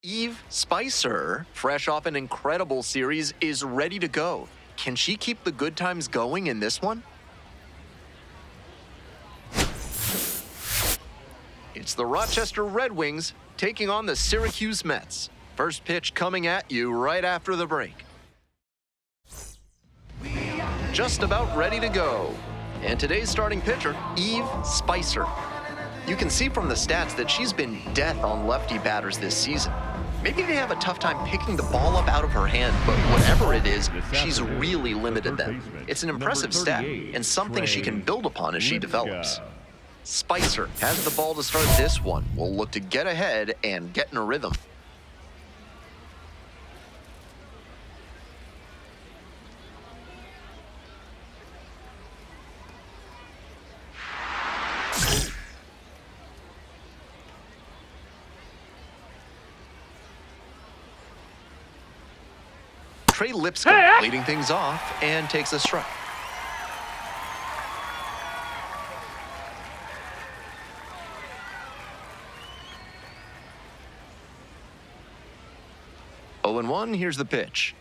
Eve Spicer, fresh off an incredible series, is ready to go. Can she keep the good times going in this one? It's the Rochester Red Wings taking on the Syracuse Mets. First pitch coming at you right after the break. Just about ready to go. And today's starting pitcher, Eve Spicer. You can see from the stats that she's been death on lefty batters this season. Maybe they have a tough time picking the ball up out of her hand, but whatever it is, she's really limited them. It's an impressive stat and something she can build upon as she develops. Spicer has the ball to start this one. Will look to get ahead and get in a rhythm. Trey Lipscomb leading things off and takes a strike. Oh, and 1, here's the pitch.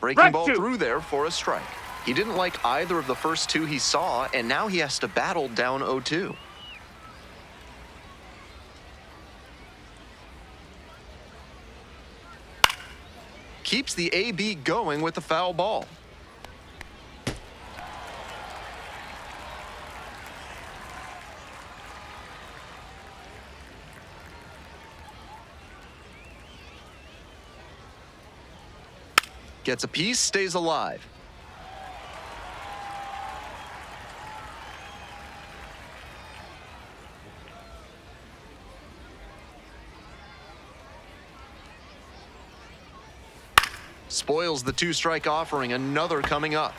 Breaking ball through there for a strike. He didn't like either of the first two he saw, and now he has to battle down 0-2. Keeps the AB going with the foul ball. Gets a piece, stays alive. Spoils the 2-strike offering, another coming up.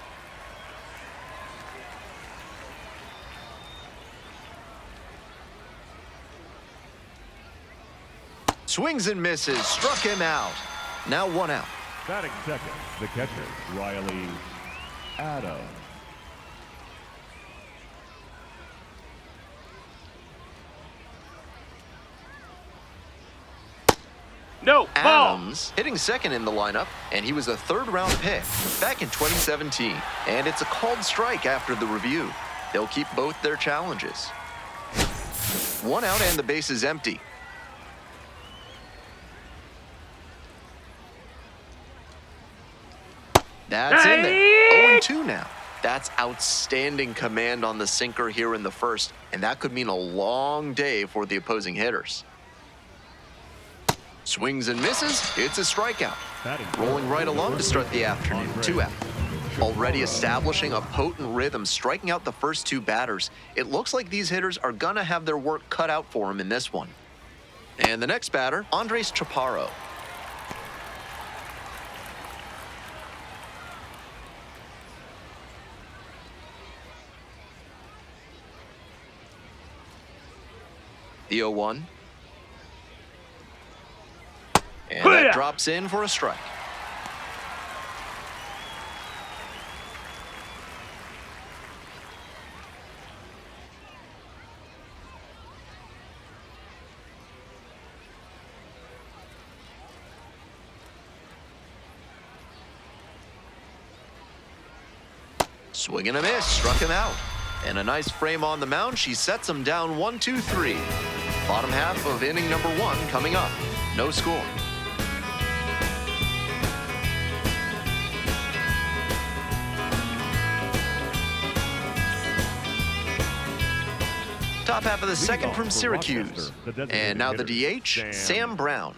Swings and misses, struck him out. Now 1 out. Batting second, the catcher, Riley Adams. No, ball. Adams hitting second in the lineup, and he was a third-round pick back in 2017. And it's a called strike after the review. They'll keep both their challenges. 1 out and the base is empty. That's in there. 0-2 now. That's outstanding command on the sinker here in the first, and that could mean a long day for the opposing hitters. Swings and misses, it's a strikeout. Rolling right along to start the afternoon, 2 out. Already establishing a potent rhythm, striking out the first 2 batters. It looks like these hitters are gonna have their work cut out for them in this one. And the next batter, Andres Chaparro. The 0-1. And that drops in for a strike. Swing and a miss, struck him out. And a nice frame on the mound. She sets him down 1-2-3. Bottom half of inning number 1 coming up. No score. Top half of the second from Syracuse. And now the DH, Sam Brown.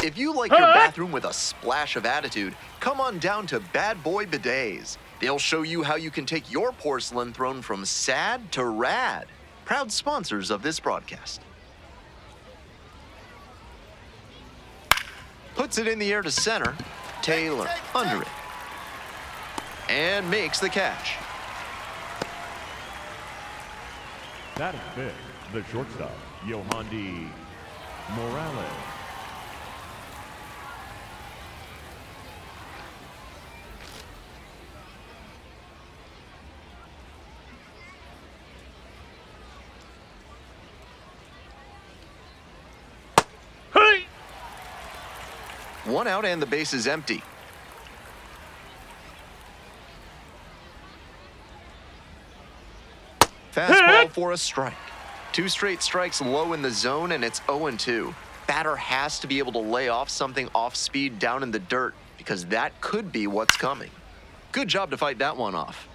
If you like your bathroom with a splash of attitude, come on down to Bad Boy Bidets. They'll show you how you can take your porcelain throne from sad to rad. Proud sponsors of this broadcast. Puts it in the air to center. Taylor under it. And makes the catch. That is fifth, the shortstop, Yohandy Morales. One out and the base is empty. Fastball for a strike. 2 straight strikes low in the zone, and it's 0-2. Batter has to be able to lay off something off speed down in the dirt, because that could be what's coming. Good job to fight that one off.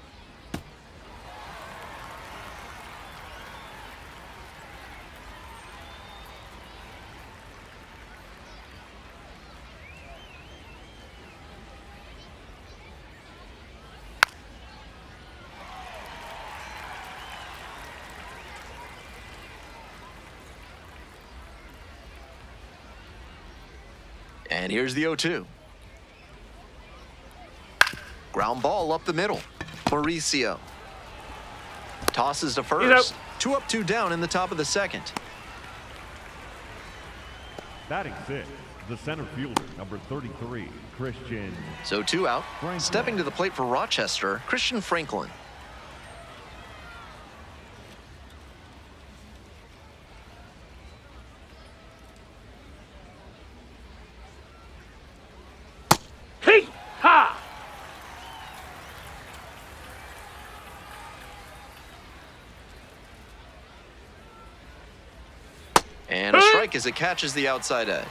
And here's the 0-2. Ground ball up the middle. Mauricio tosses to first. 2 up, 2 down in the top of the second. Batting 6, the center fielder, number 33, Christian. So 2 out. Franklin. Stepping to the plate for Rochester, Christian Franklin. Hey! Ha! And a strike as it catches the outside edge.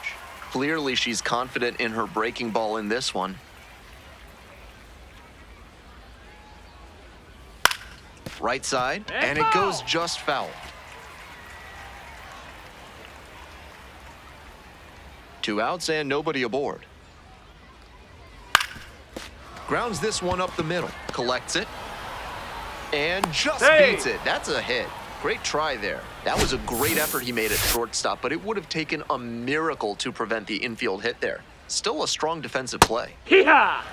Clearly, she's confident in her breaking ball in this one. Right side, and it goes just foul. 2 outs and nobody aboard. Grounds this one up the middle, collects it, and just beats it. That's a hit. Great try there. That was a great effort he made at shortstop, but it would have taken a miracle to prevent the infield hit there. Still a strong defensive play. Hee-haw!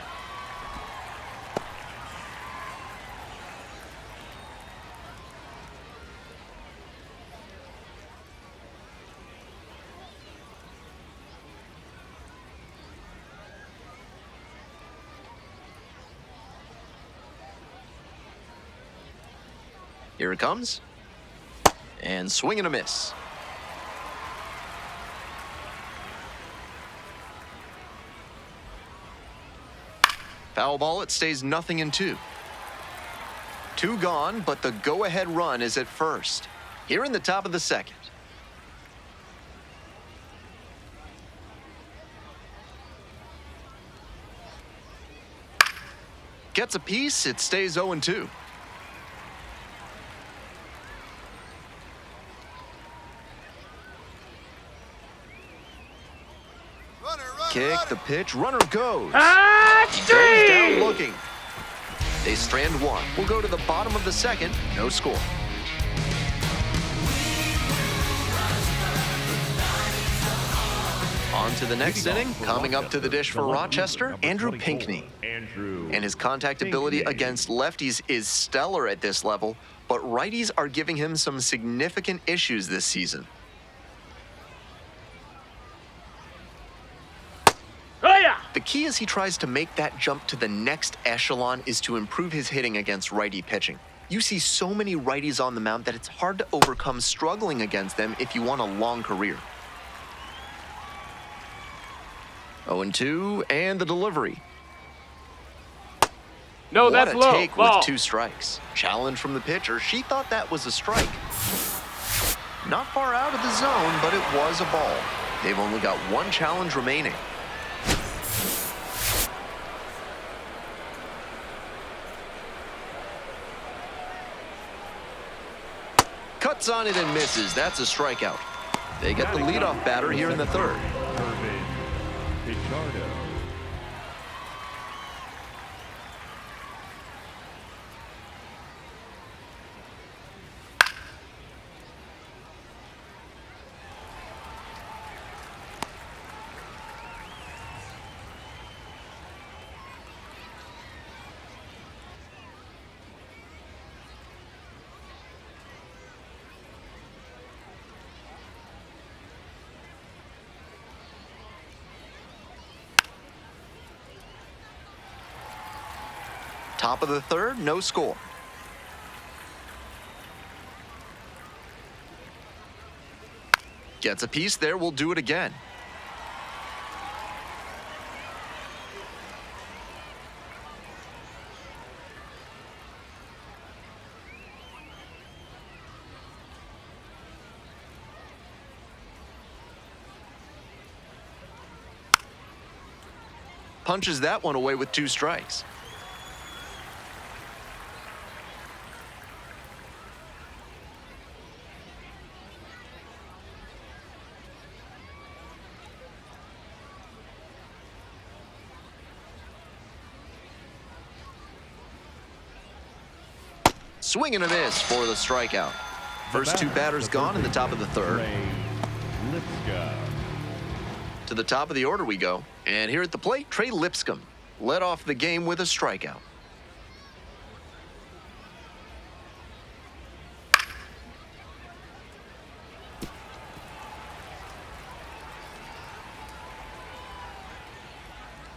Here it comes. And swing and a miss. Foul ball, it stays 0-2. 2 gone, but the go-ahead run is at first. Here in the top of the second. Gets a piece, it stays 0-2. Kick, the pitch, runner goes. Goes down looking. They strand 1. We'll go to the bottom of the second, no score. On to the next inning, coming up to the dish for Rochester, Andrew Pinkney. And his contact ability against lefties is stellar at this level, but righties are giving him some significant issues this season. The key as he tries to make that jump to the next echelon is to improve his hitting against righty pitching. You see so many righties on the mound that it's hard to overcome struggling against them if you want a long career. 0-2, and the delivery. No, that's low. What a take Ball. with 2 strikes. Challenge from the pitcher. She thought that was a strike. Not far out of the zone, but it was a ball. They've only got 1 challenge remaining. Cuts on it and misses. That's a strikeout. They get the leadoff batter here in the 3rd. Top of the 3rd, no score. Gets a piece there, we'll do it again. punches that one away with 2 strikes. Swing and a miss for the strikeout. First 2 batters gone in the top of the 3rd. To the top of the order we go. And here at the plate, Trey Lipscomb led off the game with a strikeout.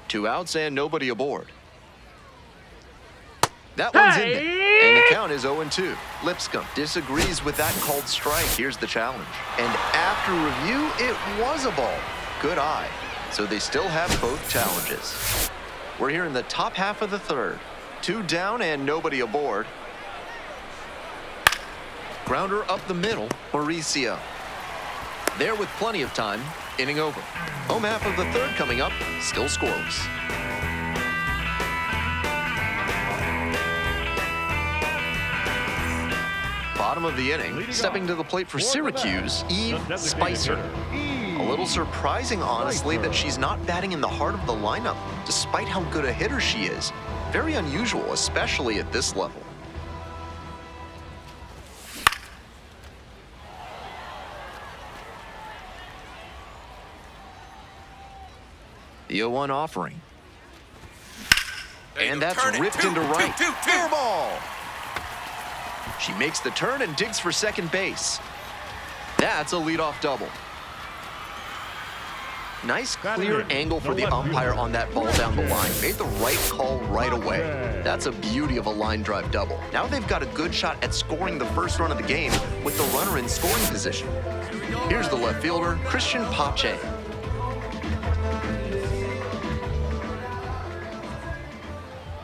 Two outs and nobody aboard. That one's in there, and the count is 0-2. Lipscomb disagrees with that called strike. Here's the challenge. And after review, it was a ball. Good eye. So they still have both challenges. We're here in the top half of the 3rd. 2 down and nobody aboard. Grounder up the middle, Mauricio. There with plenty of time, inning over. Home half of the 3rd coming up, still scoreless. Bottom of the inning, stepping to the plate for Syracuse, Eve Spicer. A little surprising, honestly, that she's not batting in the heart of the lineup, despite how good a hitter she is. Very unusual, especially at this level. The 0-1 offering. And that's ripped into right. Fair ball. She makes the turn and digs for second base. That's a leadoff double. Nice clear angle for the umpire on that ball down the line. Made the right call right away. That's a beauty of a line drive double. Now they've got a good shot at scoring the first run of the game with the runner in scoring position. Here's the left fielder, Christian Pache.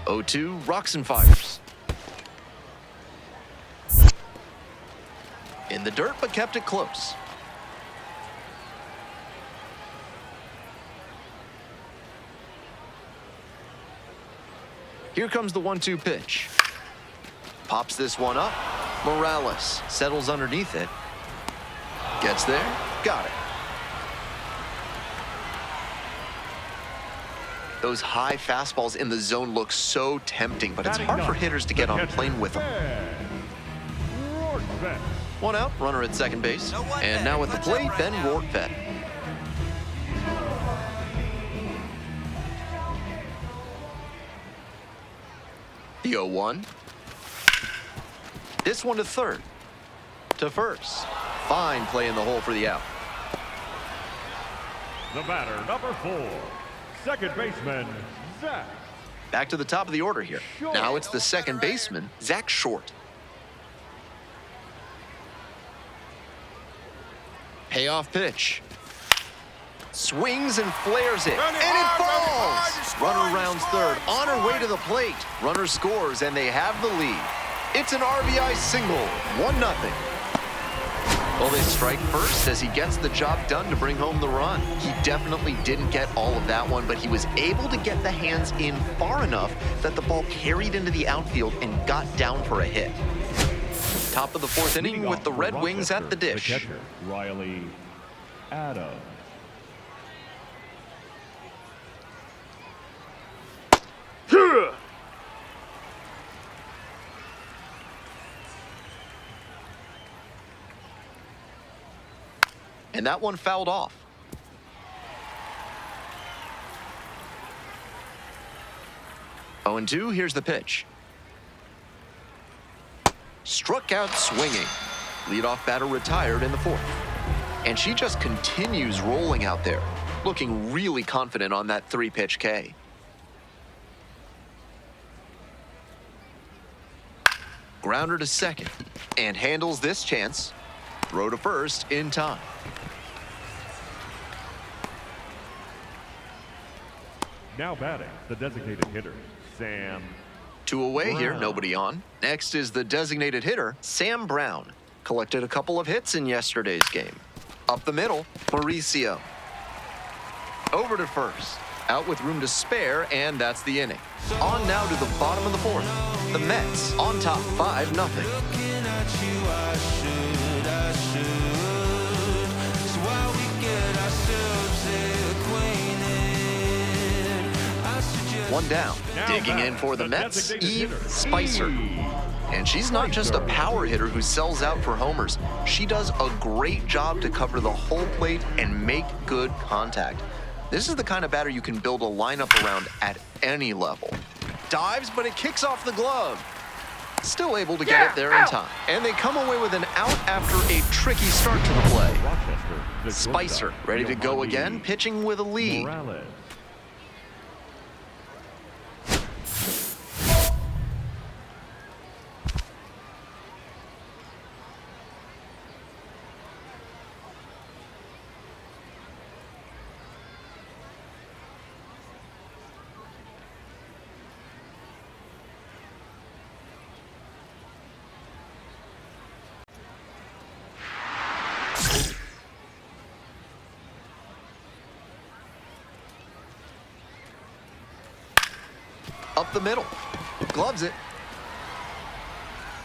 (0-2) rocks and fires. In the dirt, but kept it close. Here comes the 1-2 pitch. Pops this one up. Morales settles underneath it. Gets there. Got it. Those high fastballs in the zone look so tempting, but it's hard for hitters to get on plane with them. 1 out, runner at second base. And now at the plate, Ben Rortvedt. The 0-1. This one to third. To first. Fine play in the hole for the out. The batter, number 4, second baseman, Zach. Back to the top of the order here. Now it's the second baseman, Zach Short. Payoff pitch. Swings and flares it, and it falls! Runner rounds third, on her way to the plate. Runner scores, and they have the lead. It's an RBI single, 1-0. Well, they strike first as he gets the job done to bring home the run. He definitely didn't get all of that one, but he was able to get the hands in far enough that the ball carried into the outfield and got down for a hit. Top of the 4th inning with the Red Wings at the dish. The catcher, Riley Adams. And that one fouled off. Oh, 0-2, here's the pitch. Struck out swinging. Leadoff batter retired in the 4th. And she just continues rolling out there, looking really confident on that 3-pitch K. Grounder to second, and handles this chance. Throw to first in time. Now batting, the designated hitter, Sam. 2 away Brown. here, nobody on. Next is the designated hitter, Sam Brown. Collected a couple of hits in yesterday's game. Up the middle, Mauricio. Over to first. out with room to spare, and that's the inning. On now to the bottom of the fourth. The Mets on top 5-0. One down. Digging in for the Mets, Eve Spicer. And she's not just a power hitter who sells out for homers. She does a great job to cover the whole plate and make good contact. This is the kind of batter you can build a lineup around at any level. Dives, but it kicks off the glove. Still able to get it there in time. And they come away with an out after a tricky start to the play. Spicer ready to go again, pitching with a lead. Up the middle, gloves it,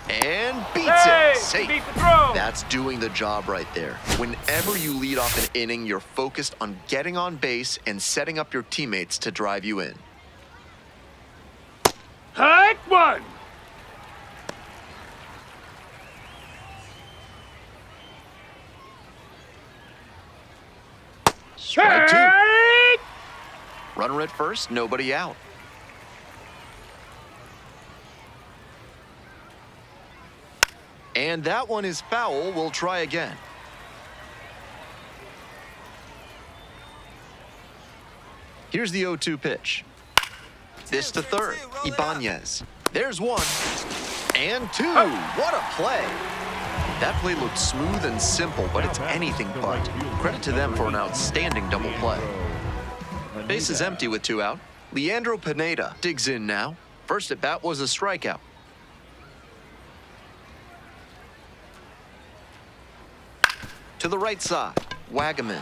and beats it. Safe. Beat the throw. That's doing the job right there. Whenever you lead off an inning, you're focused on getting on base and setting up your teammates to drive you in. Hike one. Strike two. Hike. Runner at first, nobody out. And that one is foul. We'll try again. Here's the 0-2 pitch. This to third, Ibanez. There's one. And two. What a play. That play looked smooth and simple, but it's anything but. Credit to them for an outstanding double play. Base is empty with 2 out. Leandro Pineda digs in now. First at bat was a strikeout. To the right side, Wagaman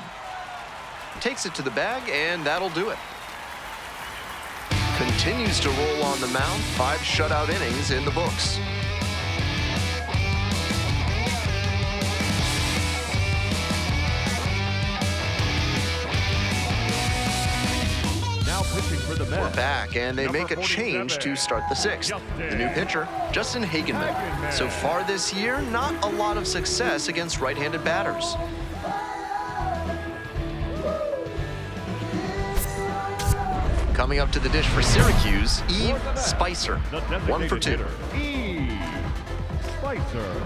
takes it to the bag, and that'll do it. Continues to roll on the mound, 5 shutout innings in the books. Now pitching for the Mets. We're back, and they make a change to start the 6th. The new pitcher, Justin Hagenman. So far this year, not a lot of success against right-handed batters. Coming up to the dish for Syracuse, Eve Spicer. 1 for 2. Eve Spicer.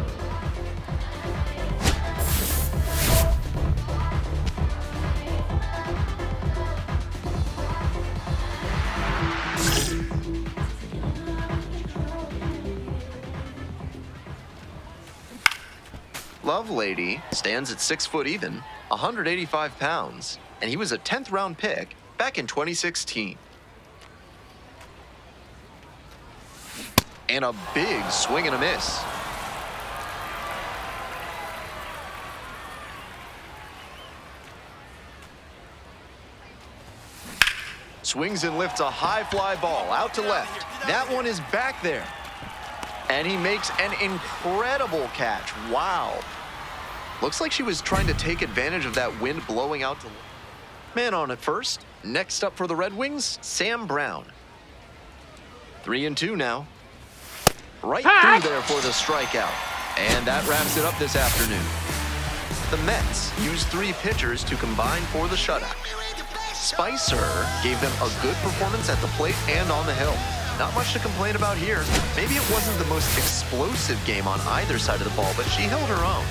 Lovelady stands at 6 foot even, 185 pounds, and he was a 10th round pick back in 2016. And a big swing and a miss. Swings and lifts a high fly ball out to left. That one is back there. And he makes an incredible catch. Wow. Looks like she was trying to take advantage of that wind blowing out to left. Man on at first. Next up for the Red Wings, Sam Brown. 3-2 now. Right through there for the strikeout. And that wraps it up this afternoon. The Mets used 3 pitchers to combine for the shutout. Spicer gave them a good performance at the plate and on the hill. Not much to complain about here. Maybe it wasn't the most explosive game on either side of the ball, but she held her own.